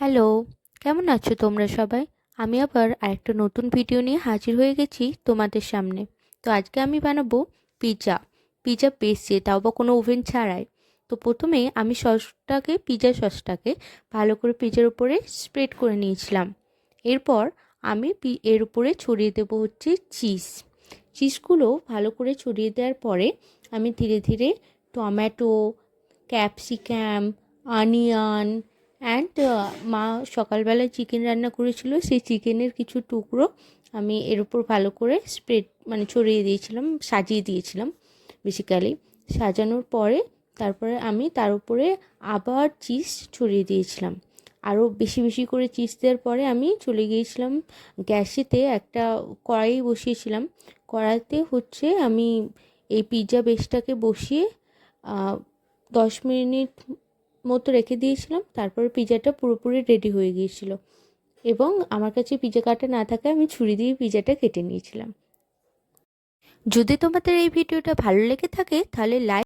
Hello, কেমন আছো তোমরা সবাই? আমি আবার আরেকটা নতুন ভিডিও নিয়ে হাজির হয়ে গেছি তোমাদের সামনে। তো আজকে আমি বানাবো পিৎজা। পিৎজা বেসে তাও বা কোনো ওভেন ছাড়াই। তো প্রথমে আমি পিৎজা সসটাকে ভালো করে পিৎজার উপরে স্প্রেড করে নিয়েছিলাম। এরপর আমি এর উপরে ছড়িয়ে দেবো হচ্ছে চিজগুলো ভালো করে ছড়িয়ে দেওয়ার পরে আমি ধীরে ধীরে টমেটো, ক্যাপসিকাম, অনিয়ন অ্যান্ড মা সকালবেলায় চিকেন রান্না করেছিল, সেই চিকেনের কিছু টুকরো আমি এর উপর ভালো করে ছড়িয়ে দিয়েছিলাম, সাজিয়ে দিয়েছিলাম বেসিক্যালি। সাজানোর পরে তারপরে আমি তার উপরে আবার চিজ ছড়িয়ে দিয়েছিলাম। আরও বেশি বেশি করে চিজ দেওয়ার পরে আমি চলে গিয়েছিলাম গ্যাসেতে, একটা কড়াই বসিয়েছিলাম। কড়াইতে হচ্ছে আমি এই পিৎজা বেসটাকে বসিয়ে 10 মিনিট মতো রেখে দিয়েছিলাম। তারপরে পিৎজাটা পুরোপুরি রেডি হয়ে গিয়েছিল এবং আমার কাছে পিৎজা কাটা না থাকায় আমি ছুরি দিয়ে পিৎজাটা কেটে নিয়েছিলাম। যদি তোমাদের এই ভিডিওটা ভালো লেগে থাকে তাহলে লাইক